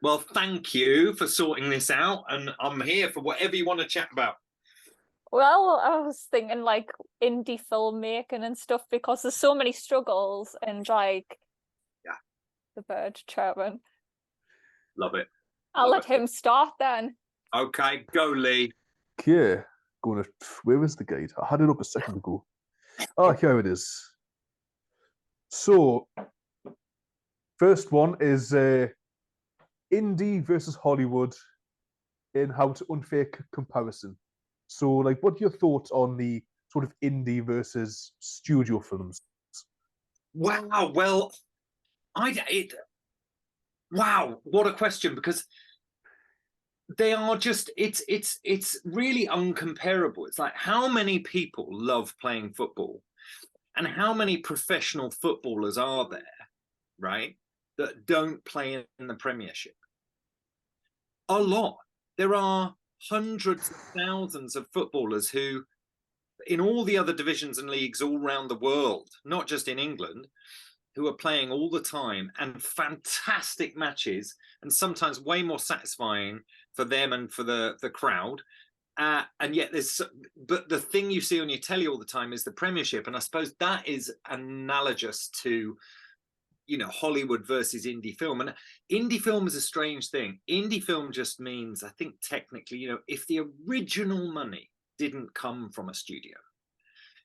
Well, thank you for sorting this out, and I'm here for whatever you want to chat about. Well, I was thinking like indie filmmaking and stuff because there's so many struggles and like Yeah, the bird chirping. love it. I'll Love let it. him start then. Okay, go Lee. Okay, where was the guide? I had it up a second ago. Oh, here it is. So, first one is indie versus Hollywood in how it's unfair comparison. So, like, what are your thoughts on the sort of indie versus studio films? Wow. Well, wow, what a question, because they are just it's really uncomparable. It's like, how many people love playing football and how many professional footballers are there, right, that don't play in the Premiership? A lot. There are hundreds of thousands of footballers who, in all the other divisions and leagues all around the world, not just in England, who are playing all the time, and fantastic matches, and sometimes way more satisfying for them and for the crowd. And yet but the thing you see on your telly all the time is the Premiership, and I suppose that is analogous to, Hollywood versus indie film. And indie film is a strange thing. Indie film just means, I think technically, if the original money didn't come from a studio.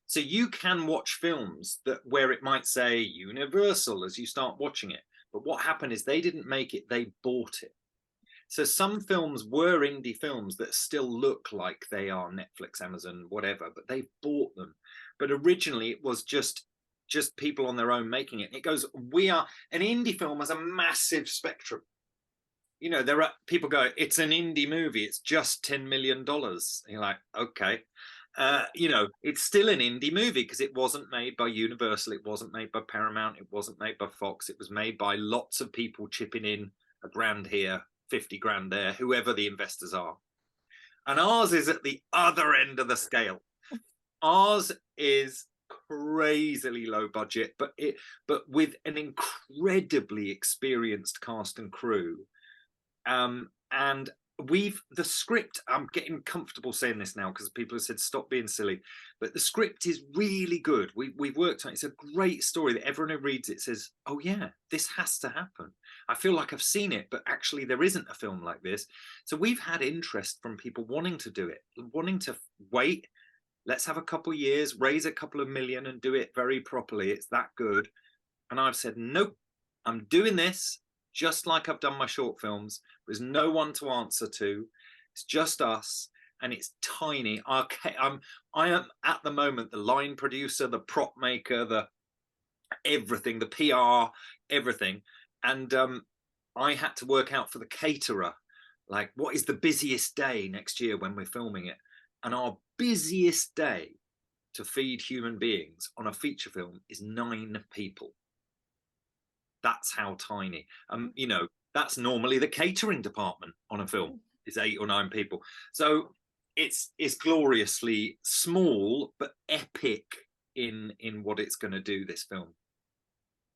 So you can watch films where it might say Universal as you start watching it, but what happened is they didn't make it, they bought it. So some films were indie films that still look like they are Netflix, Amazon, whatever, but they bought them. But originally it was just people on their own making it. It goes, an indie film has a massive spectrum. There are people go, it's an indie movie, it's just $10 million. And you're like, okay. It's still an indie movie because it wasn't made by Universal, it wasn't made by Paramount, it wasn't made by Fox. It was made by lots of people chipping in $1,000 here, 50 grand there, whoever the investors are. And ours is at the other end of the scale. Ours is crazily low budget, but with an incredibly experienced cast and crew. And the script, I'm getting comfortable saying this now because people have said stop being silly, but the script is really good. We've worked on it. It's a great story that everyone who reads it says, oh yeah, this has to happen. I feel like I've seen it, but actually there isn't a film like this. So we've had interest from people wanting to do it, wanting to wait. Let's have a couple of years, raise a couple of million and do it very properly. It's that good. And I've said, nope, I'm doing this just like I've done my short films. There's no one to answer to. It's just us, and it's tiny. I am at the moment the line producer, the prop maker, the everything, the PR, everything. And I had to work out for the caterer, like, what is the busiest day next year when we're filming it? And our busiest day to feed human beings on a feature film is 9 people. That's how tiny. That's normally the catering department on a film is 8 or 9 people. So it's gloriously small but epic in what it's going to do, this film.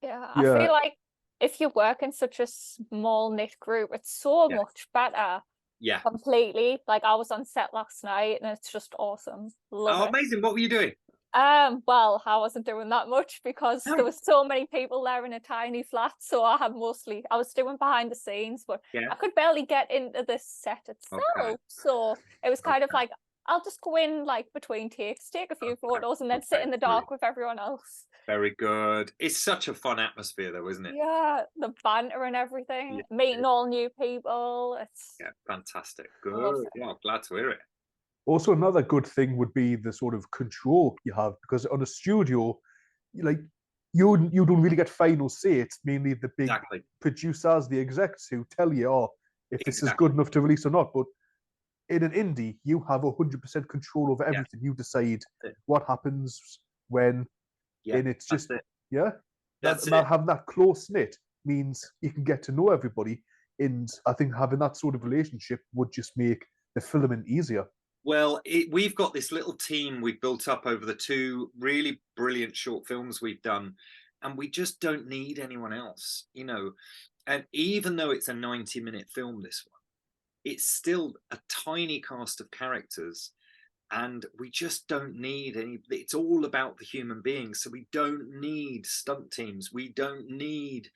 Yeah, I feel like if you work in such a small knit group, it's so much better. Yeah, completely. Like I was on set last night and it's just awesome. Love it. Amazing. What were you doing? Well, I wasn't doing that much because there was so many people there in a tiny flat. So I was doing behind the scenes, but I could barely get into the set itself. Okay. So it was kind of like, I'll just go in like between takes, take a few photos and then sit in the dark with everyone else. Very good. It's such a fun atmosphere though, isn't it? Yeah, the banter and everything, meeting all new people. It's fantastic. Good. Yeah, glad to hear it. Also, another good thing would be the sort of control you have, because on a studio, like you don't really get final say. It's mainly the big producers, the execs who tell you, oh, if this is good enough to release or not. But in an indie, you have 100% control over everything. You decide what happens when, and it's just having that close knit means you can get to know everybody. And I think having that sort of relationship would just make the filming easier. Well, we've got this little team we've built up over the 2 really brilliant short films we've done, and we just don't need anyone else. And even though it's a 90-minute film, this one, it's still a tiny cast of characters, and we just don't need any. It's all about the human beings, so we don't need stunt teams, we don't need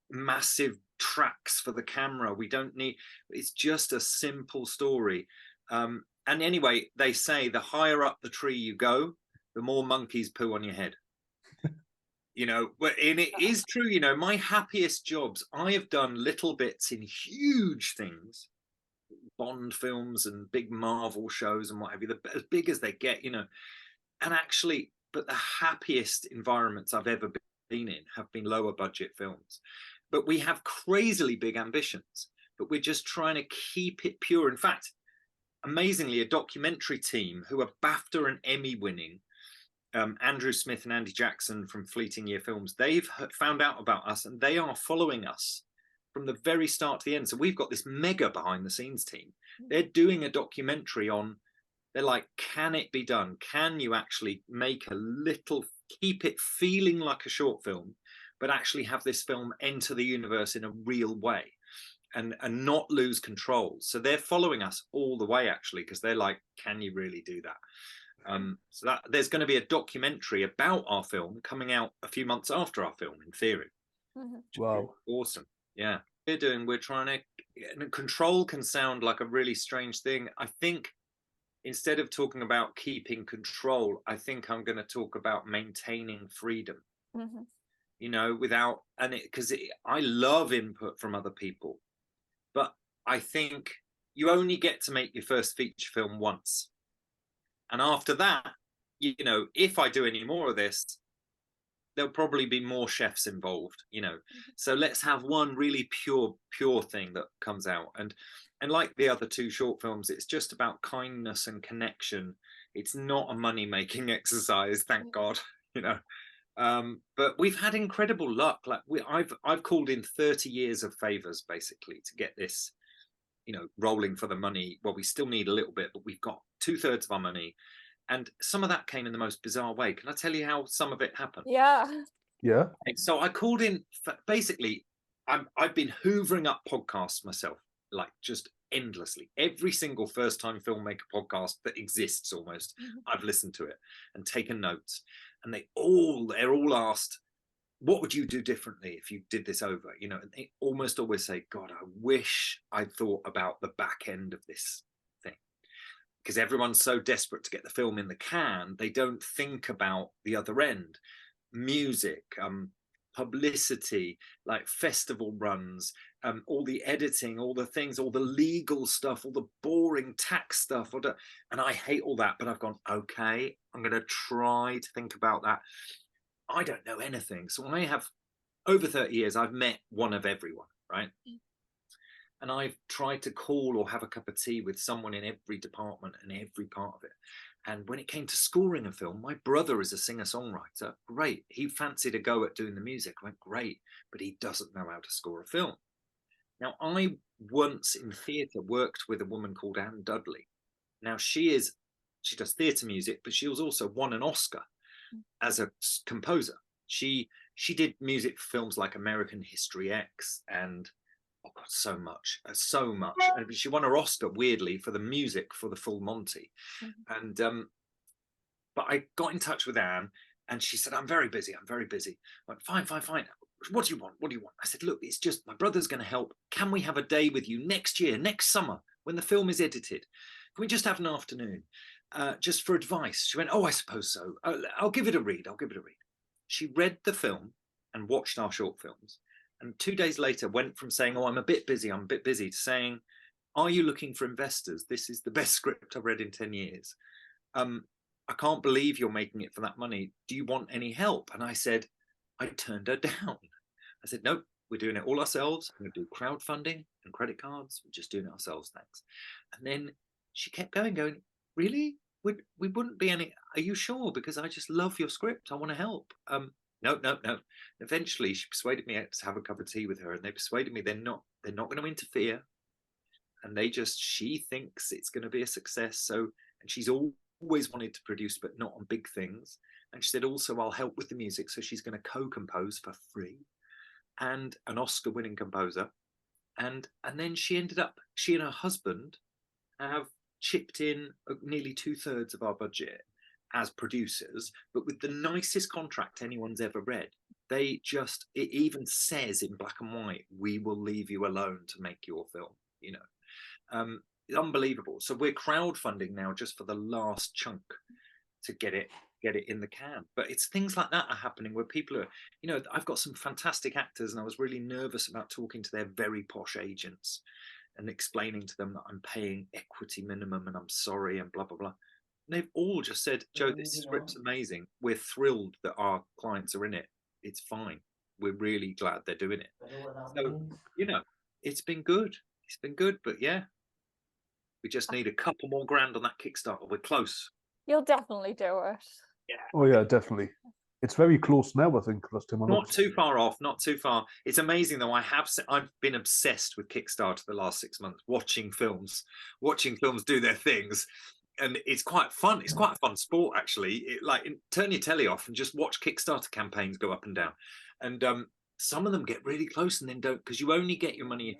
massive tracks for the camera, we don't need. It's just a simple story. And anyway, they say the higher up the tree you go, the more monkeys poo on your head. You know, and it is true. You know, my happiest jobs, I have done little bits in huge things, Bond films and big Marvel shows and what have you, as big as they get, you know. And actually, but the happiest environments I've ever been in have been lower budget films. But we have crazily big ambitions, but we're just trying to keep it pure. In fact, amazingly, a documentary team who are BAFTA and Emmy winning, Andrew Smith and Andy Jackson from Fleeting Year Films, they've found out about us and they are following us from the very start to the end. So we've got this mega behind the scenes team. They're doing a documentary on, they're like, can it be done? Can you actually make a little, keep it feeling like a short film, but actually have this film enter the universe in a real way and not lose control? So they're following us all the way, actually, because they're like, can you really do that? So that there's going to be a documentary about our film coming out a few months after our film, in theory. Wow. Awesome. Yeah. We're trying to, control can sound like a really strange thing. I think instead of talking about keeping control, I think I'm going to talk about maintaining freedom, you know, without, and because I love input from other people, but I think you only get to make your first feature film once. And after that, you know, if I do any more of this, there'll probably be more chefs involved, you know. So let's have one really pure thing that comes out. And like the other two short films, it's just about kindness and connection. It's not a money-making exercise, thank God, you know. But we've had incredible luck. Like I've called in 30 years of favors basically to get this, you know, rolling for the money. Well, we still need a little bit, but we've got 2/3 of our money. And some of that came in the most bizarre way. Can I tell you how some of it happened? Yeah. So I called in, basically, I've been hoovering up podcasts myself, like just endlessly. Every single first-time filmmaker podcast that exists almost, I've listened to it and taken notes. And they're all asked, what would you do differently if you did this over? You know, and they almost always say, God, I wish I'd thought about the back end of this thing. Because everyone's so desperate to get the film in the can, they don't think about the other end. Music, publicity, like festival runs, all the editing, all the things, all the legal stuff, all the boring tax stuff. And I hate all that, but I've gone, okay, I'm going to try to think about that. I don't know anything. So I have, over 30 years, I've met one of everyone, right? And I've tried to call or have a cup of tea with someone in every department and every part of it. And when it came to scoring a film, my brother is a singer-songwriter. Great. He fancied a go at doing the music. I went, great. But he doesn't know how to score a film. Now, I once in theatre worked with a woman called Anne Dudley. Now, she does theatre music, but she was also won an Oscar as a composer. She did music for films like American History X and oh God, so much. And she won her Oscar, weirdly, for the music for the Full Monty. And but I got in touch with Anne, and she said, I'm very busy. I went, fine. What do you want? I said, look, it's just my brother's going to help. Can we have a day with you next year, next summer, when the film is edited? Can we just have an afternoon, just for advice? She went, oh, I suppose so. I'll give it a read. She read the film and watched our short films. And 2 days later went from saying, oh, I'm a bit busy, to saying, are you looking for investors? This is the best script I've read in 10 years. I can't believe you're making it for that money. Do you want any help? And I said, I turned her down. I said, nope, we're doing it all ourselves. I'm going to do crowdfunding and credit cards. We're just doing it ourselves, thanks. And then she kept going, really? We wouldn't be any, are you sure? Because I just love your script. I want to help. No. Eventually, she persuaded me to have a cup of tea with her, and they persuaded me they're not going to interfere, and she thinks it's going to be a success. So, and she's always wanted to produce, but not on big things. And she said also, I'll help with the music, so she's going to co-compose for free. and an Oscar-winning composer, and then she and her husband have chipped in nearly 2/3 of our budget as producers, but with the nicest contract anyone's ever read. It even says in black and white, we will leave you alone to make your film, you know. Unbelievable. So we're crowdfunding now just for the last chunk to get it in the can. But it's things like that are happening where people are, you know, I've got some fantastic actors, and I was really nervous about talking to their very posh agents and explaining to them that I'm paying equity minimum and I'm sorry and blah blah blah. And they've all just said, Joe, this script's amazing. We're thrilled that our clients are in it. It's fine. We're really glad they're doing it. So, you know, it's been good. It's been good, but yeah, we just need a couple more grand on that Kickstarter. We're close. You'll definitely do it. Yeah. Oh yeah, definitely. It's very close now, I think. Last time I Not looked. too far off. Not too far. It's amazing though. I've been obsessed with Kickstarter the last 6 months, watching films do their things, and it's quite fun. It's quite a fun sport actually. Turn your telly off and just watch Kickstarter campaigns go up and down, and some of them get really close and then don't, because you only get your money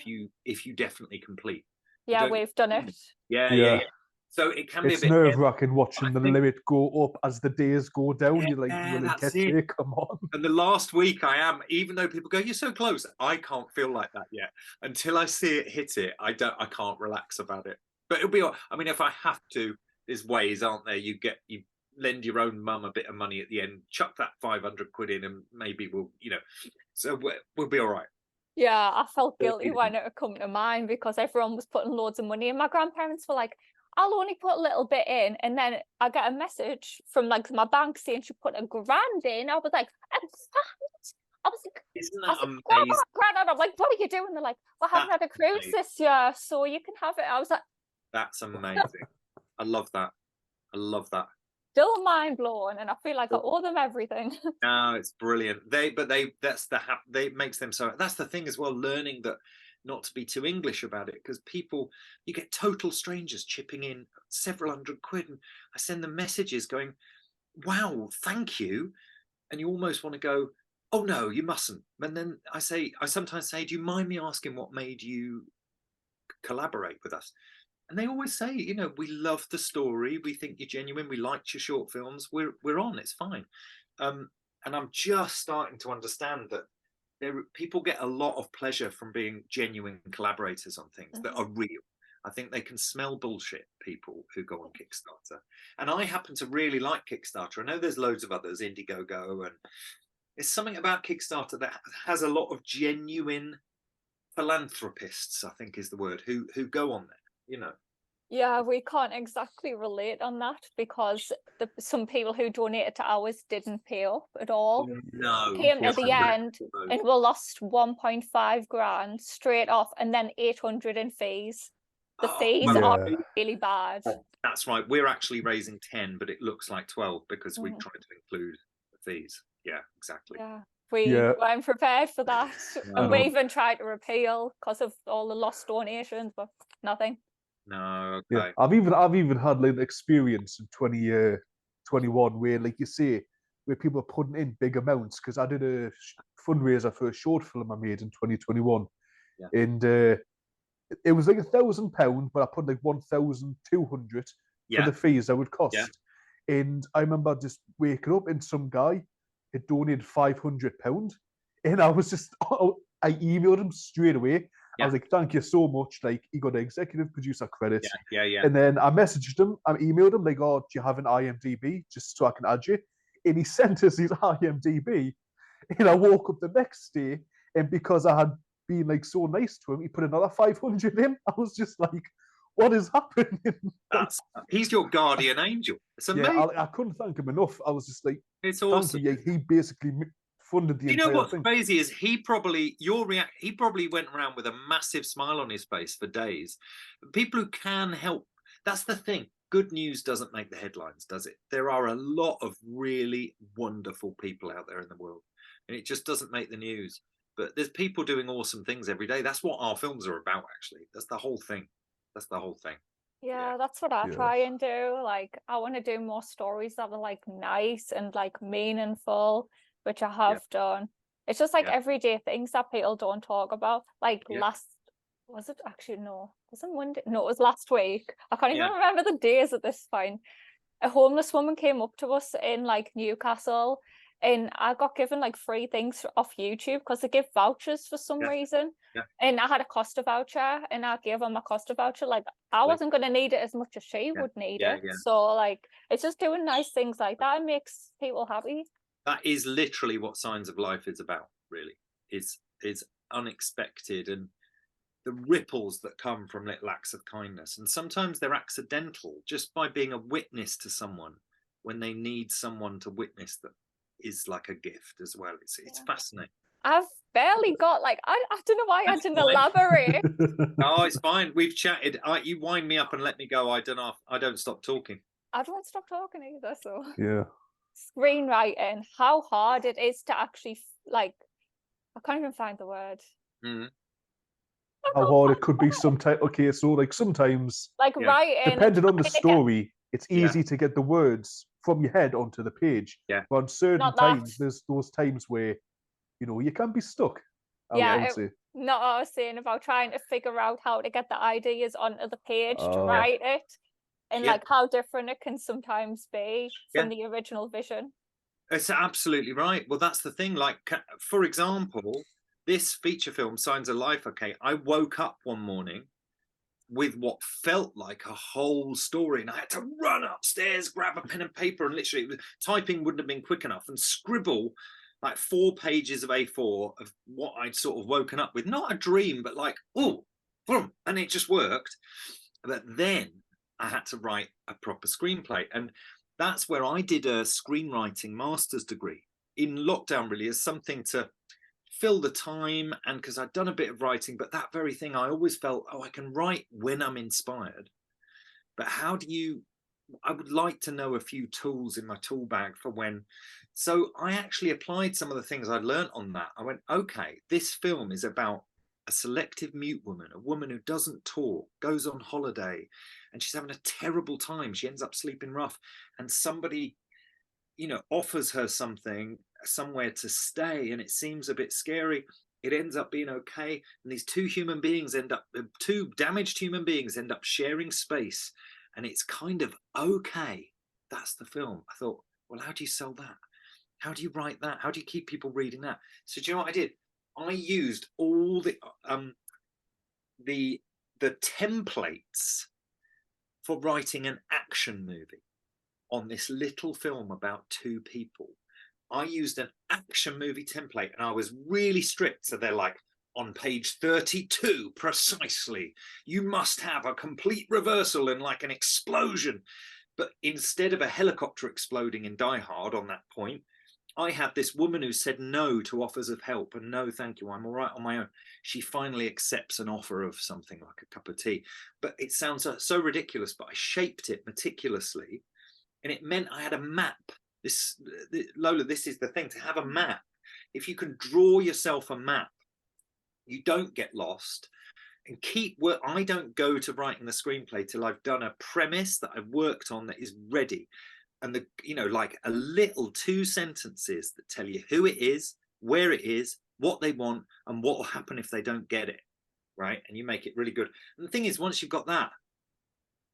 if you definitely complete. Yeah, we've done it. Yeah. So it can be a bit nerve-wracking watching the limit go up as the days go down. You're like, that's it. Come on. And the last week even though people go, you're so close, I can't feel like that yet. Until I see it hit it, I can't relax about it. But it'll be, I mean, if I have to, there's ways, aren't there? You lend your own mum a bit of money at the end, chuck that 500 quid in, and maybe we'll, you know, so we'll be all right. Yeah, I felt guilty when it come to mine because everyone was putting loads of money in. My grandparents were like, I'll only put a little bit in, and then I get a message from like my bank saying she put £1,000 in. I was like, I was like, isn't that amazing? Grand. I'm like, what are you doing? They're like, we haven't had a cruise this year, so you can have it. I was like, that's amazing. I love that. Still mind blowing, and I feel like I owe them everything. No, it's brilliant. It makes them so. That's the thing as well. Learning that not to be too English about it, because you get total strangers chipping in several hundred quid, and I send them messages going, "Wow, thank you," and you almost want to go, "Oh no, you mustn't." And then I sometimes say, "Do you mind me asking what made you collaborate with us?" And they always say, you know, we love the story, we think you're genuine, we liked your short films, we're on, it's fine. And I'm just starting to understand that people get a lot of pleasure from being genuine collaborators on things that are real. I think they can smell bullshit, people who go on Kickstarter. And I happen to really like Kickstarter. I know there's loads of others, Indiegogo, and there's something about Kickstarter that has a lot of genuine philanthropists, I think is the word, who go on there. You know. Yeah, we can't exactly relate on that because some people who donated to ours didn't pay up at all. No, came to the end and we lost 1.5 grand straight off, and then 800 in fees. The fees are really bad. That's right. We're actually raising 10, but it looks like 12 because we've tried to include the fees. Yeah, exactly. Yeah. We weren't prepared for that. And we even tried to appeal because of all the lost donations, but nothing. No, okay. Yeah, I've even had like experience in 2021 where, like you say, where people are putting in big amounts, because I did a fundraiser for a short film I made in 2021, and it was like £1,000, but I put like 1,200 for the fees that would cost. And I remember just waking up and some guy had donated £500, and I was just I emailed him straight away. I was like, thank you so much. Like, he got an executive producer credit. Yeah. And then I messaged him, I emailed him, like, oh, do you have an IMDb just so I can add you? And he sent us his IMDb. And I woke up the next day, and because I had been like so nice to him, he put another 500 in. I was just like, what is happening? He's your guardian angel. It's amazing. Yeah, I couldn't thank him enough. I was just like, it's awesome. Yeah, he basically funded the entire thing. What's crazy is he probably went around with a massive smile on his face for days. People who can help, that's the thing. Good news doesn't make the headlines, does it? There are a lot of really wonderful people out there in the world, and it just doesn't make the news. But there's people doing awesome things every day. That's what our films are about, actually. That's the whole thing. Yeah, that's what I try and do. Like, I want to do more stories that are like nice and like meaningful, which I have done. It's just like everyday things that people don't talk about. Like was it actually, no, was it Monday? No, it was last week. I can't even remember the days at this point. A homeless woman came up to us in like Newcastle, and I got given like free things off YouTube because they give vouchers for some reason. And I had a Costa voucher, and I gave her my Costa voucher. Like, I wasn't going to need it as much as she would need it. So like, it's just doing nice things like that. It makes people happy. That is literally what Signs of Life is about, really. Is unexpected, and the ripples that come from little acts of kindness. And sometimes they're accidental, just by being a witness to someone when they need someone to witness them is like a gift as well. It's fascinating. I've barely got like, I don't know why I didn't elaborate. No, it's fine. We've chatted. You wind me up and let me go. I don't stop talking. I don't stop talking either. So yeah. Screenwriting, how hard it is to actually like, I can't even find the word. How hard it could be sometimes. Okay, so like sometimes, like writing, depending on the story, it's easy to get the words from your head onto the page. Yeah. But on certain times, there's those times where, you can be stuck. I would say. Not what I was saying about trying to figure out how to get the ideas onto the page to write it, and like how different it can sometimes be from the original vision. It's absolutely right. Well, that's the thing. Like, for example, this feature film, Signs of Life, I woke up one morning with what felt like a whole story, and I had to run upstairs, grab a pen and paper, and literally typing wouldn't have been quick enough, and scribble like 4 pages of A4 of what I'd sort of woken up with. Not a dream, but like, oh, boom, and it just worked. But then I had to write a proper screenplay, and that's where I did a screenwriting master's degree in lockdown, really, as something to fill the time, and because I'd done a bit of writing, but that very thing, I always felt, I can write when I'm inspired, but how do you, I would like to know a few tools in my tool bag for when. So I actually applied some of the things I'd learned on that. I went, okay, this film is about a selective mute woman, a woman who doesn't talk, goes on holiday, and she's having a terrible time. She ends up sleeping rough, and somebody, offers her somewhere to stay, and it seems a bit scary. It ends up being okay, and these two damaged human beings end up sharing space, and it's kind of okay. That's the film. I thought, well, how do you sell that? How do you write that? How do you keep people reading that? So do you know what I did? I used all the templates for writing an action movie on this little film about 2 people. I used an action movie template, and I was really strict. So they're like, on page 32, precisely, you must have a complete reversal and like an explosion. But instead of a helicopter exploding in Die Hard on that point, I had this woman who said no to offers of help, and no, thank you, I'm all right on my own. She finally accepts an offer of something like a cup of tea. But it sounds so ridiculous, but I shaped it meticulously, and it meant I had a map. Lola, this is the thing, to have a map. If you can draw yourself a map, you don't get lost, and keep work. I don't go to writing the screenplay till I've done a premise that I've worked on that is ready. And like a little 2 sentences that tell you who it is, where it is, what they want, and what will happen if they don't get it, right? And you make it really good. And the thing is, once you've got that,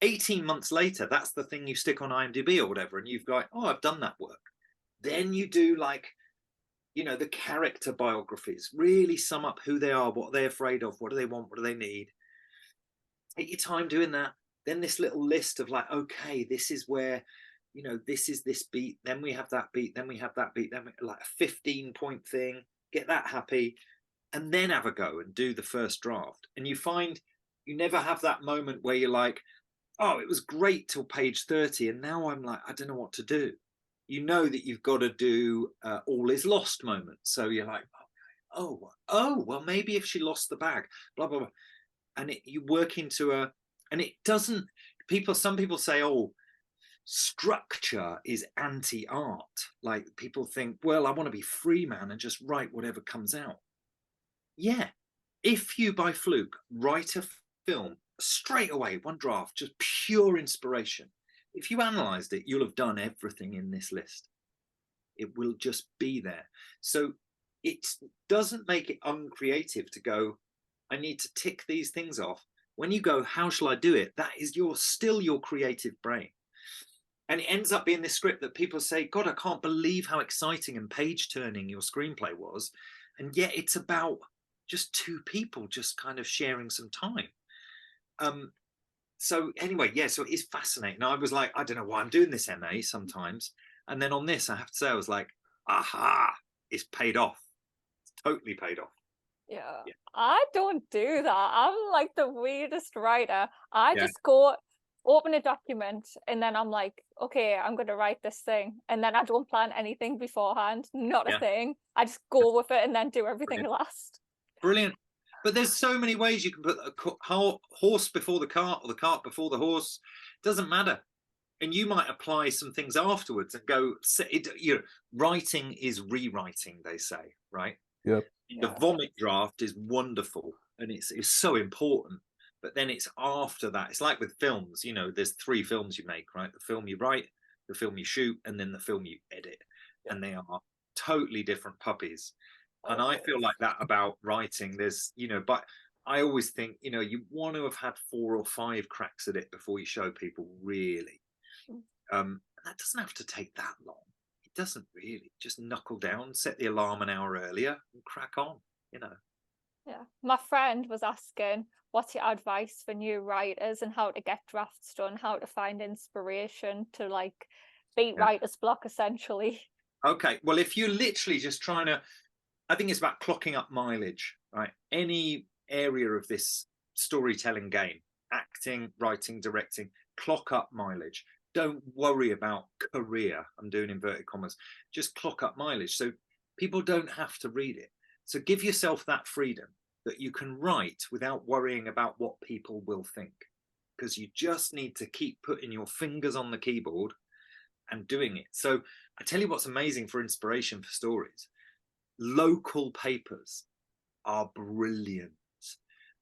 18 months later, that's the thing you stick on IMDb or whatever, and you've got, I've done that work. Then you do like, the character biographies, really sum up who they are, what they're afraid of, what do they want, what do they need. Take your time doing that. Then this little list of like, okay, this is where, this is this beat, then we have that beat, then we have that beat, then like a 15-point thing, get that happy, and then have a go and do the first draft. And you find you never have that moment where you're like, oh, it was great till page 30, and now I'm like, I don't know what to do. You know that you've got to do all is lost moment. So you're like, oh, well, maybe if she lost the bag, blah, blah, blah. And you work into and it doesn't, some people say, oh, structure is anti-art. Like people think, well, I want to be free man and just write whatever comes out. Yeah. If you by fluke write a film straight away, one draft, just pure inspiration, if you analyzed it, you'll have done everything in this list. It will just be there. So it doesn't make it uncreative to go, I need to tick these things off. When you go, how shall I do it? That is still your creative brain. And it ends up being this script that people say, God, I can't believe how exciting and page turning your screenplay was. And yet it's about just two people just kind of sharing some time. So anyway, yeah, so it is fascinating. I was like, I don't know why I'm doing this MA sometimes. And then on this, I have to say, I was like, aha, it's paid off. It's totally paid off. Yeah. I don't do that. I'm like the weirdest writer. I just go open a document and then I'm like, okay, I'm going to write this thing. And then I don't plan anything beforehand, not a thing. I just go with it and then do everything last. Brilliant. But there's so many ways you can put a horse before the cart or the cart before the horse. It doesn't matter. And you might apply some things afterwards and go, writing is rewriting, they say, right? Yep. The vomit draft is wonderful and it's so important. But then it's after that. It's like with films, there's 3 films you make, right? The film you write, the film you shoot, and then the film you edit. And they are totally different puppies. And I feel like that about writing. There's, but I always think, you want to have had 4 or 5 cracks at it before you show people, really. That doesn't have to take that long. It doesn't really. Just knuckle down, set the alarm an hour earlier and crack on, Yeah. My friend was asking, what's your advice for new writers and how to get drafts done, how to find inspiration to like beat writer's block, essentially? Okay. Well, if you're literally just trying to, I think it's about clocking up mileage, right? Any area of this storytelling game, acting, writing, directing, clock up mileage. Don't worry about career. I'm doing inverted commas. Just clock up mileage. So people don't have to read it. So give yourself that freedom that you can write without worrying about what people will think. Because you just need to keep putting your fingers on the keyboard and doing it. So I tell you what's amazing for inspiration for stories. Local papers are brilliant.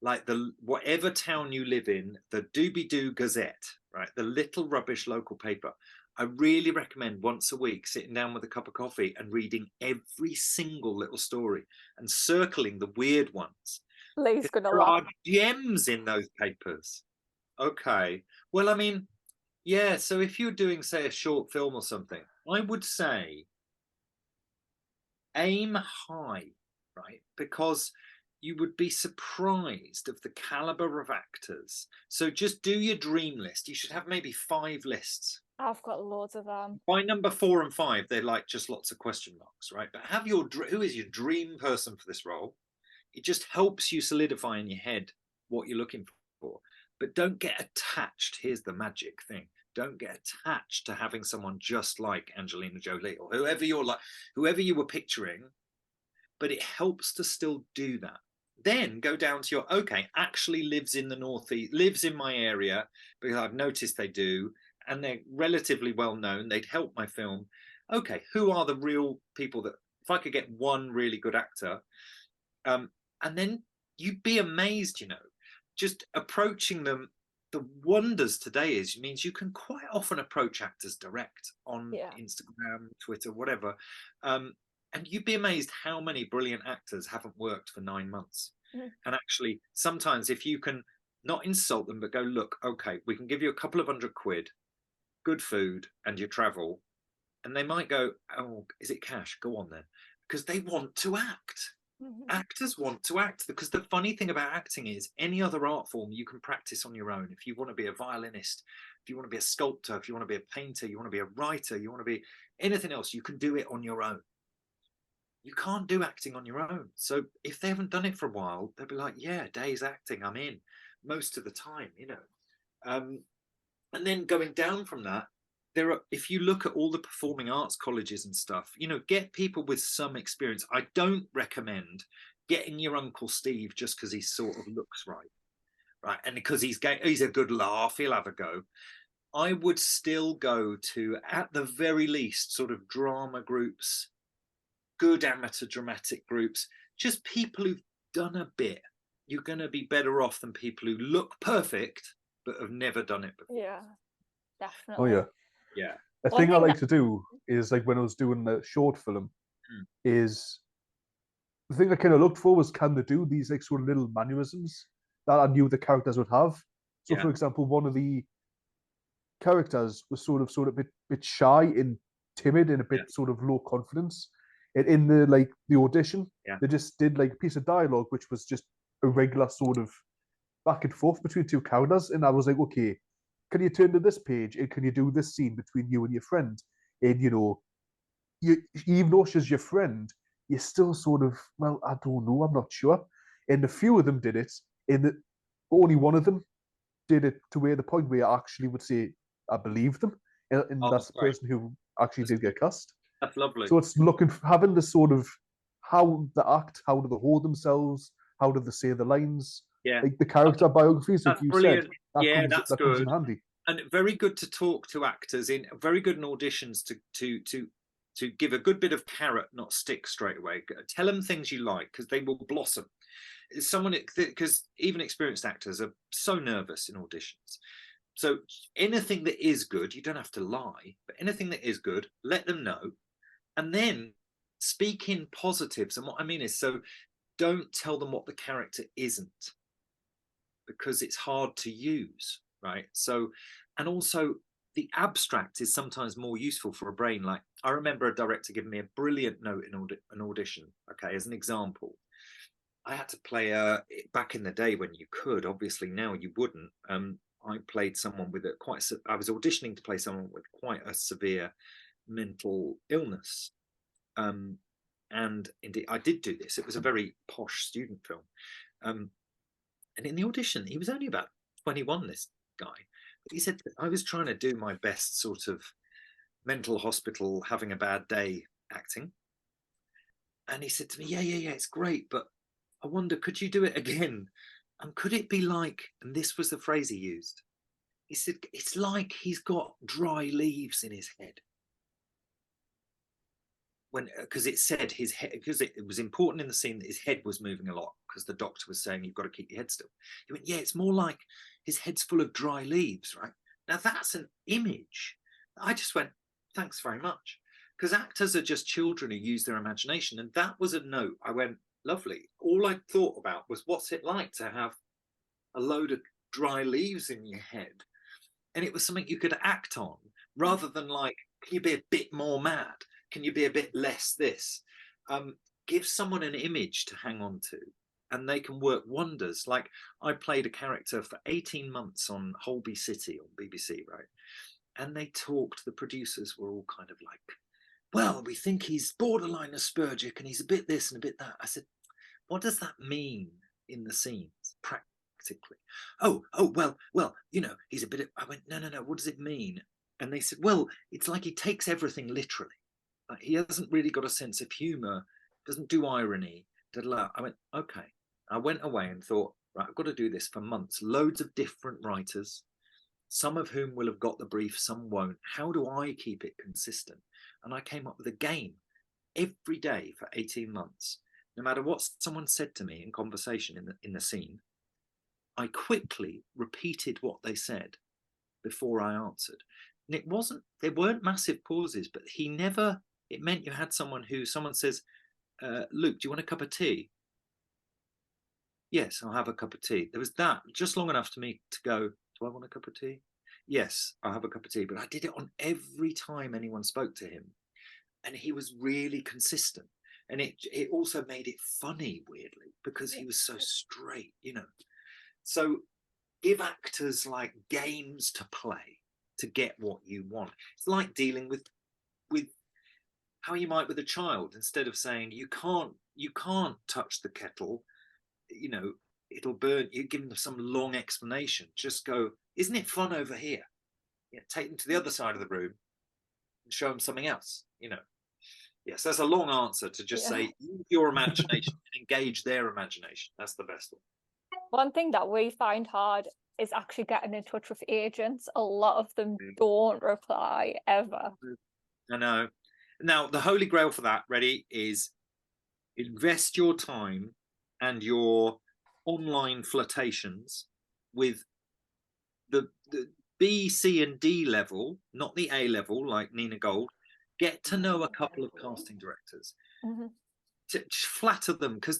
Like whatever town you live in, the Doobie-Doo Gazette, right? The little rubbish local paper. I really recommend once a week sitting down with a cup of coffee and reading every single little story and circling the weird ones. Lee's gonna there laugh. are gems in those papers. Okay. Well, I mean, yeah. So if you're doing, say, a short film or something, I would say aim high, right? Because you would be surprised of the caliber of actors. So just do your dream list. You should have maybe 5 lists. I've got loads of them. By number 4 and 5, they're like just lots of question marks, right? But have who is your dream person for this role? It just helps you solidify in your head what you're looking for. But don't get attached. Here's the magic thing. Don't get attached to having someone just like Angelina Jolie or whoever you were picturing. But it helps to still do that. Then go down to actually lives in the Northeast, lives in my area, because I've noticed they do, and they're relatively well known. They'd help my film. Okay, who are the real people that, if I could get one really good actor, and then you'd be amazed, just approaching them. The wonders today means you can quite often approach actors direct on Instagram, Twitter, whatever. And you'd be amazed how many brilliant actors haven't worked for 9 months. And actually, sometimes if you can not insult them, but go, look, okay, we can give you a couple of £100, good food, and your travel. And they might go, oh, is it cash? Go on then. Because they want to act. Actors want to act. Because the funny thing about acting is any other art form you can practice on your own. If you want to be a violinist, if you want to be a sculptor, if you want to be a painter, you want to be a writer, you want to be anything else, you can do it on your own. You can't do acting on your own. So if they haven't done it for a while, they'll be like, yeah, days acting, I'm in most of the time, And then going down from that, if you look at all the performing arts colleges and stuff, get people with some experience. I don't recommend getting your Uncle Steve just because he sort of looks right? And because he's a good laugh, he'll have a go. I would still go to, at the very least, sort of drama groups, good amateur dramatic groups, just people who've done a bit. You're going to be better off than people who look perfect but have never done it before. Yeah, definitely. Oh yeah. Yeah. A thing I like to do is, like, when I was doing the short film, is the thing I kind of looked for was, can they do these like sort of little mannerisms that I knew the characters would have? So, for example, one of the characters was sort of bit shy and timid and a bit sort of low confidence. And in the audition, they just did like a piece of dialogue which was just a regular sort of back and forth between two characters, and I was like, okay, can you turn to this page and can you do this scene between you and your friend? And you even though she's your friend, you're still sort of, well, I don't know, I'm not sure. And a few of them did it, and only one of them did it to where the point where I actually would say I believe them, and that's the person who actually did get cast. That's lovely. So it's having the sort of how they act, how do they hold themselves, how do they say the lines, like the character biographies, like you said. That comes in handy. And very good to talk to actors in, very good in auditions to give a good bit of carrot, not stick straight away. Tell them things you like, because they will blossom. Because even experienced actors are so nervous in auditions. So anything that is good, you don't have to lie, but anything that is good, let them know. And then speak in positives. And what I mean is, so don't tell them what the character isn't, because it's hard to use, right? So, and also the abstract is sometimes more useful for a brain. Like, I remember a director giving me a brilliant note in an audition, okay, as an example. I had to play back in the day when you could, obviously now you wouldn't. I played someone with I was auditioning to play someone with quite a severe mental illness. And indeed, I did do this. It was a very posh student film. And in the audition, he was only about 21, this guy. But he said, I was trying to do my best sort of mental hospital, having a bad day acting. And he said to me, yeah, it's great, but I wonder, could you do it again? And could it be like, and this was the phrase he used, he said, it's like he's got dry leaves in his head. Because it said his head, because it was important in the scene that his head was moving a lot, because the doctor was saying, you've got to keep your head still. He went, yeah, it's more like his head's full of dry leaves, right? Now that's an image. I just went, thanks very much. Because actors are just children who use their imagination. And that was a note. I went, lovely. All I thought about was, what's it like to have a load of dry leaves in your head? And it was something you could act on, rather than like, can you be a bit more mad? Can you be a bit less this? Give someone an image to hang on to, and they can work wonders. Like, I played a character for 18 months on Holby City on BBC, right? And they talked, the producers were all kind of like, well, we think he's borderline Aspergic and he's a bit this and a bit that. I said, what does that mean in the scenes practically? Oh, well, he's a bit. I went, no, what does it mean? And they said, well, it's like he takes everything literally. Like, he hasn't really got a sense of humor, doesn't do irony. I went, okay. I went away and thought, right, I've got to do this for months. Loads of different writers, some of whom will have got the brief, some won't. How do I keep it consistent? And I came up with a game every day for 18 months. No matter what someone said to me in conversation in the scene, I quickly repeated what they said before I answered. And there weren't massive pauses, but it meant you had someone says, Luke, do you want a cup of tea? Yes, I'll have a cup of tea. There was that, just long enough for me to go, do I want a cup of tea? Yes, I'll have a cup of tea. But I did it on every time anyone spoke to him. And he was really consistent. And it also made it funny, weirdly, because he was so straight, So give actors like games to play to get what you want. It's like dealing with how you might with a child. Instead of saying you can't touch the kettle, it'll burn. You give them some long explanation. Just go, isn't it fun over here? Take them to the other side of the room and show them something else. Yes, that's a long answer to just say, use your imagination, engage their imagination. That's the best one. One thing that we find hard is actually getting in touch with agents. A lot of them don't reply ever. I know. Now, the holy grail for that, ready, is invest your time and your online flirtations with the B, C, and D level, not the A level like Nina Gold. Get to know a couple of casting directors. just flatter them, because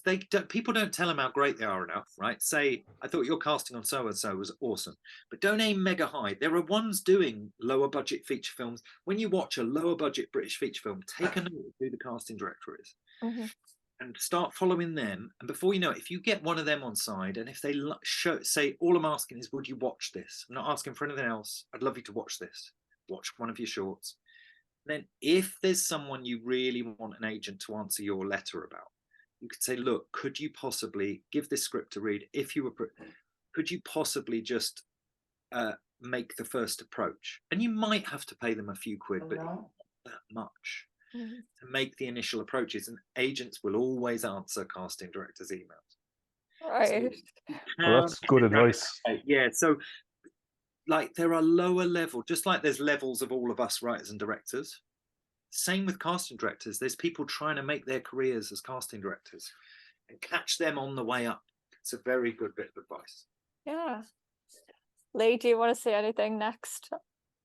people don't tell them how great they are enough, right? Say, I thought your casting on so and so was awesome, but don't aim mega high. There are ones doing lower budget feature films. When you watch a lower budget British feature film, take a note of who the casting director is. And start following them. And before you know it, if you get one of them on side, and if they say, all I'm asking is, would you watch this? I'm not asking for anything else. I'd love you to watch this. Watch one of your shorts. Then if there's someone you really want an agent to answer your letter about, you could say, look, could you possibly give this script to read? If you were, could you possibly just make the first approach? And you might have to pay them a few quid, but not that much. To make the initial approaches, and agents will always answer casting directors' emails. Right. So well, that's good advice. Yeah. So, like, there are lower level, just like there's levels of all of us writers and directors. Same with casting directors. There's people trying to make their careers as casting directors, and catch them on the way up. It's a very good bit of advice. Yeah. Lee, do you want to say anything next?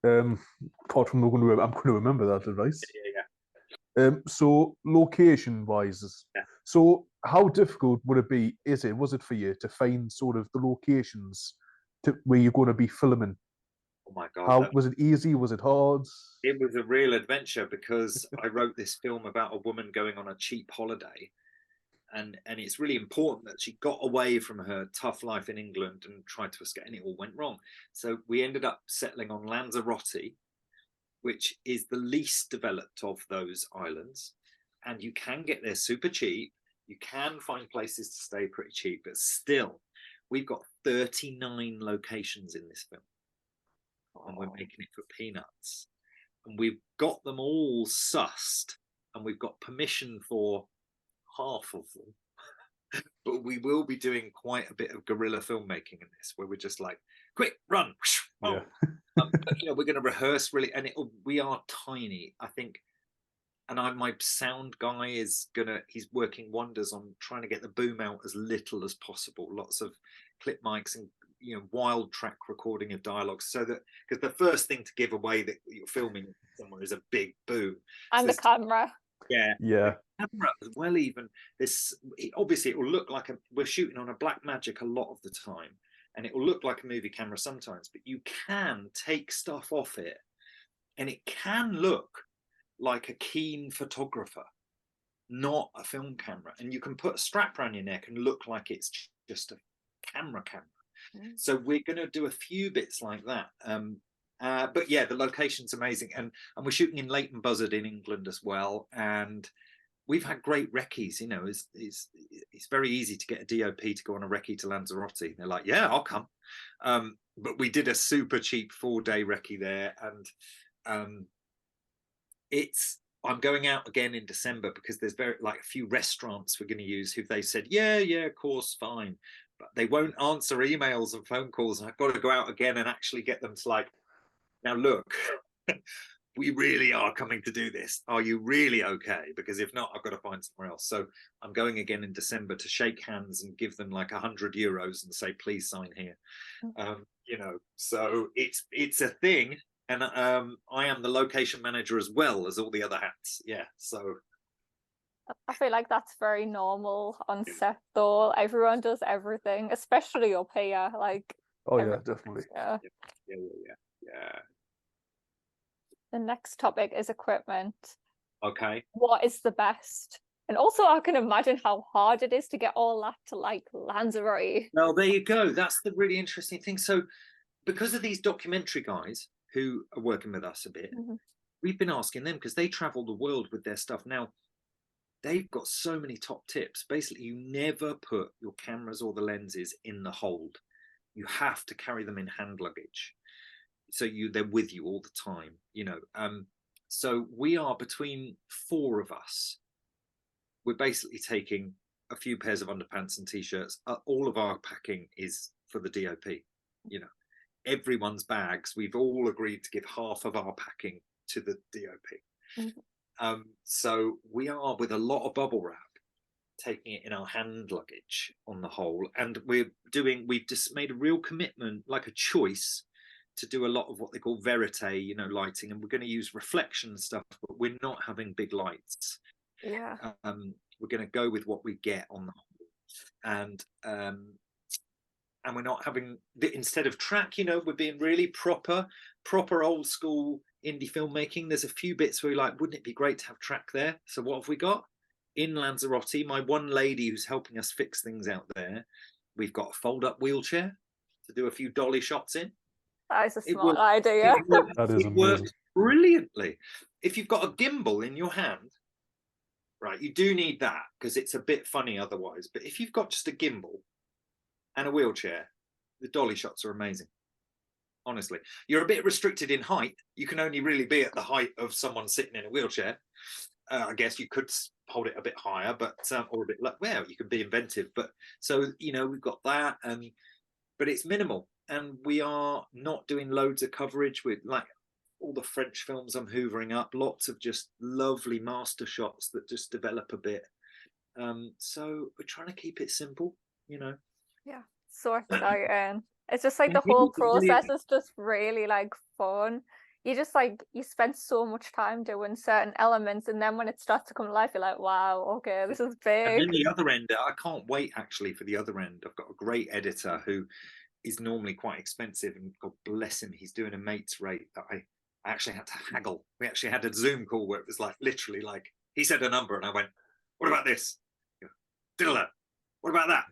Apart from I'm going to remember that advice. Yeah. So location-wise, so how difficult would it be? Was it for you to find sort of the locations where you're going to be filming? Oh my God! How was it easy? Was it hard? It was a real adventure, because I wrote this film about a woman going on a cheap holiday, and it's really important that she got away from her tough life in England and tried to escape, and it all went wrong. So we ended up settling on Lanzarote, which is the least developed of those islands, and you can get there super cheap. You can find places to stay pretty cheap, but still, we've got 39 locations in this film, and we're making it for peanuts. And we've got them all sussed, and we've got permission for half of them. But we will be doing quite a bit of guerrilla filmmaking in this, where we're just like, quick, run. Yeah. But, we're going to rehearse really, and we are tiny, I think. And my sound guy he's working wonders on trying to get the boom out as little as possible. Lots of clip mics and wild track recording of dialogues, so that, because the first thing to give away that you're filming somewhere is a big boom. And so the camera. Yeah. The camera as well. Even this, obviously it will look like we're shooting on a Blackmagic a lot of the time, and it will look like a movie camera sometimes, but you can take stuff off it and it can look like a keen photographer, not a film camera. And you can put a strap around your neck and look like it's just a camera. So we're going to do a few bits like that. But yeah, the location's amazing, and we're shooting in Leighton Buzzard in England as well, and we've had great recce's. It's very easy to get a DOP to go on a recce to Lanzarote. They're like, yeah, I'll come. But we did a super cheap 4-day recce there, and I'm going out again in December, because there's a few restaurants we're going to use who they said, yeah, of course, fine, but they won't answer emails and phone calls, and I've got to go out again and actually get them to now look, we really are coming to do this. Are you really okay? Because if not, I've got to find somewhere else. So I'm going again in December to shake hands and give them like €100 and say, please sign here. So it's a thing. And I am the location manager as well as all the other hats. Yeah. So I feel like that's very normal on set, though. Everyone does everything, especially up here. Yeah, definitely. Yeah. Yeah. The next topic is equipment. Okay. What is the best? And also, I can imagine how hard it is to get all that to Lanzarote. Well, there you go. That's the really interesting thing. So, because of these documentary guys who are working with us a bit, we've been asking them, because they travel the world with their stuff. Now, they've got so many top tips. Basically, you never put your cameras or the lenses in the hold. You have to carry them in hand luggage. So they're with you all the time, So we are, between 4 of us, we're basically taking a few pairs of underpants and t-shirts. All of our packing is for the DOP. Everyone's bags, we've all agreed to give half of our packing to the DOP. So we are, with a lot of bubble wrap, taking it in our hand luggage on the whole. And we've just made a real commitment, like a choice, to do a lot of what they call verite, lighting. And we're going to use reflection stuff, but we're not having big lights. Yeah. We're going to go with what we get on the whole, and we're not having instead of track. You know, we're being really proper old school indie filmmaking. There's a few bits where we're like, wouldn't it be great to have track there? So what have we got in Lanzarote? My one lady who's helping us fix things out there. We've got a fold-up wheelchair to do a few dolly shots in. That is a smart idea. That works brilliantly. If you've got a gimbal in your hand, right, you do need that because it's a bit funny otherwise. But if you've got just a gimbal and a wheelchair, the dolly shots are amazing. Honestly, you're a bit restricted in height. You can only really be at the height of someone sitting in a wheelchair. I guess you could hold it a bit higher, but or a bit well, you can be inventive. But so you know, we've got that, but it's minimal, and we are not doing loads of coverage with like all the French films I'm hoovering up. Lots of just lovely master shots that just develop a bit. So we're trying to keep it simple, you know. Yeah, sort it out, and it's just like the whole process is just really like fun. You just like you spend so much time doing certain elements, and then when it starts to come to life, you're like, wow, okay, this is big. And then the other end, I can't wait actually for the other end. I've got a great editor who is normally quite expensive, and God bless him, he's doing a mate's rate that I actually had to haggle. We actually had a Zoom call where it was like literally like he said a number and I went, what about this? Diddler, what about that?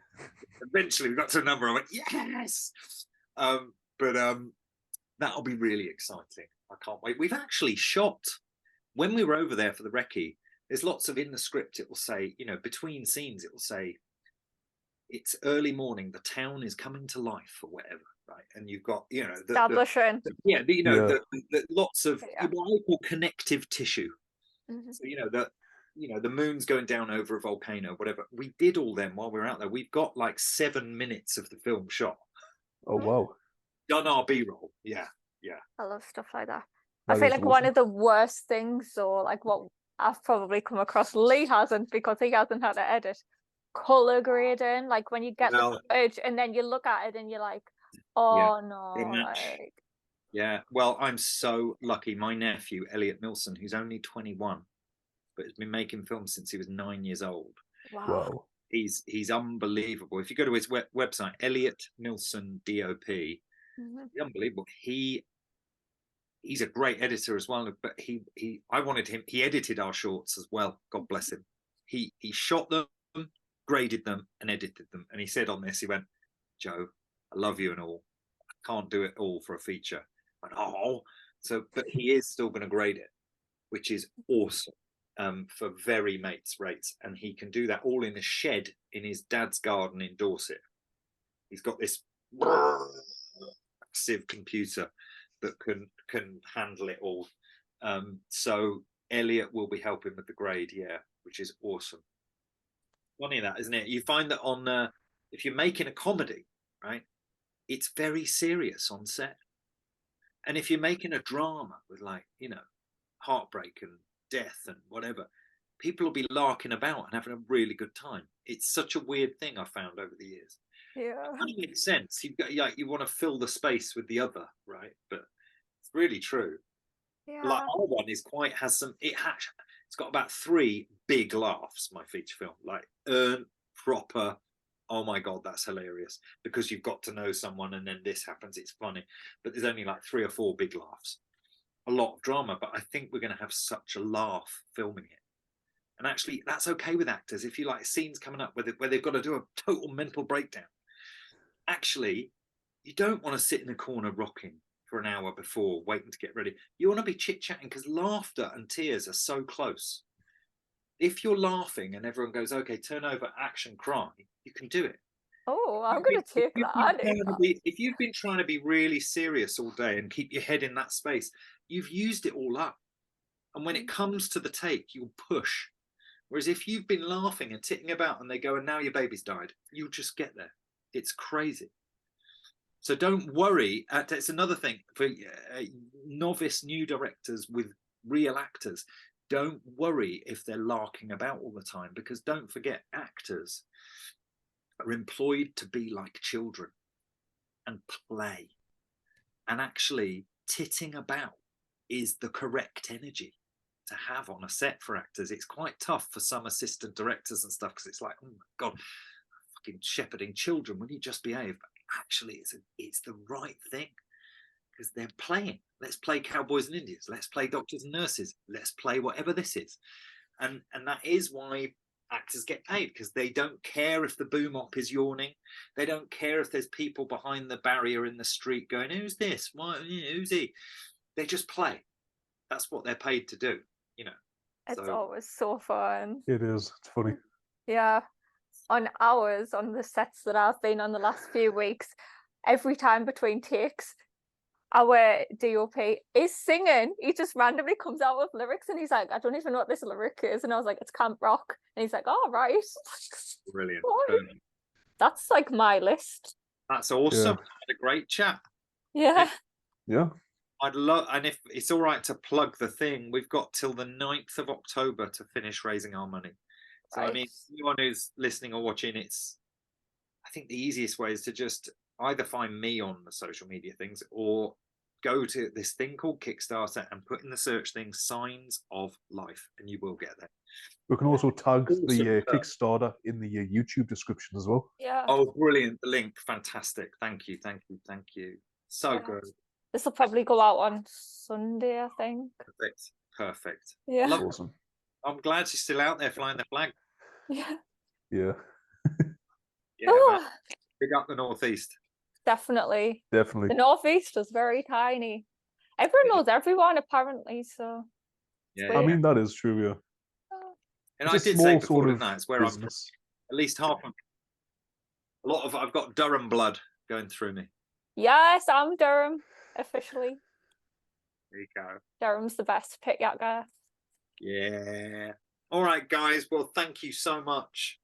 Eventually we got to a number. I went, yes. But that'll be really exciting. I can't wait. We've actually shot when we were over there for the recce. There's lots of in the script. It will say, you know, between scenes, it will say it's early morning. The town is coming to life or whatever, right? And you've got, you know, lots of what I call connective tissue. Mm-hmm. So the moon's going down over a volcano, whatever. We did all them while we were out there. We've got like 7 minutes of the film shot. Oh wow! Done our B-roll. Yeah. I love stuff like that. I feel like awesome. One of the worst things, or like what I've probably come across, Lee hasn't because he hasn't had to edit, color grading. Like when you get the footage and then you look at it and you're like, oh no. Yeah. Well, I'm so lucky. My nephew, Elliot Millson, who's only 21, but has been making films since he was 9 years old. Wow. He's unbelievable. If you go to his website, Elliot Millson DOP, he's unbelievable. He's a great editor as well, but I wanted him. He edited our shorts as well. God bless him. He shot them, graded them, and edited them. And he said on this, he went, Joe, I love you and all. I can't do it all for a feature. I went, but he is still going to grade it, which is awesome. For very mates rates, and he can do that all in a shed in his dad's garden in Dorset. He's got this massive computer that can handle it all. So Elliot will be helping with the grade, which is awesome. Funny that, isn't it? You find that on if you're making a comedy, right, it's very serious on set, and if you're making a drama with like heartbreak and death and whatever, people will be larking about and having a really good time. It's such a weird thing I found over the years. Yeah, it makes sense. You want to fill the space with the other, right? But it's really true. Yeah, like our one is it's got about 3 big laughs. My feature film, like proper. Oh my God, that's hilarious, because you've got to know someone and then this happens. It's funny, but there's only like 3 or 4 big laughs. A lot of drama, but I think we're going to have such a laugh filming it. And actually, that's okay with actors. If you like scenes coming up where they've got to do a total mental breakdown, actually, you don't want to sit in a corner rocking for an hour before, waiting to get ready. You want to be chit-chatting, because laughter and tears are so close. If you're laughing and everyone goes, okay, turn over, action, cry, you can do it. Oh, I'm going to take that. If you've been trying to be really serious all day and keep your head in that space, you've used it all up. And when it comes to the take, you'll push. Whereas if you've been laughing and titting about and they go, and now your baby's died, you'll just get there. It's crazy. So don't worry. It's another thing for novice new directors with real actors. Don't worry if they're larking about all the time, because don't forget, actors are employed to be like children and play. And actually, titting about is the correct energy. to have on a set for actors. It's quite tough for some assistant directors and stuff, because it's like, oh my God, fucking shepherding children, will you just behave? But actually, it's the right thing, because they're playing. Let's play cowboys and Indians. Let's play doctors and nurses. Let's play whatever this is. And that is why actors get paid, because they don't care if the boom op is yawning. They don't care if there's people behind the barrier in the street going, who's this? Why, who's he? They just play. That's what they're paid to do, you know. It's always so fun. It is. It's funny. Yeah. On the sets that I've been on the last few weeks, every time between takes, our DOP is singing. He just randomly comes out with lyrics and he's like, I don't even know what this lyric is. And I was like, it's Camp Rock. And he's like, oh, right. Brilliant. That's like my list. That's awesome. Had a great chat. Yeah. Yeah. I'd love, and if it's all right to plug the thing, we've got till the 9th of October to finish raising our money. So, I mean, anyone who's listening or watching, I think the easiest way is to just either find me on the social media things or go to this thing called Kickstarter and put in the search thing Signs of Life, and you will get there. We can also tag the Kickstarter in the YouTube description as well. Yeah. Oh, brilliant. The link. Fantastic. Thank you. Thank you. Thank you. So good. This will probably go out on Sunday, I think. Perfect. Perfect. Yeah. Awesome. I'm glad she's still out there flying the flag. Yeah. Yeah. Yeah. Man. Big up the Northeast. Definitely. Definitely. The Northeast is very tiny. Everyone knows everyone, apparently, so. Yeah. I mean, that is true, yeah. And it's I did say before, didn't I? It's where business. I'm at least half of I've got Durham blood going through me. Yes, I'm Durham, officially. There you go. Durham's the best pit yacker. Yeah. All right, guys. Well, thank you so much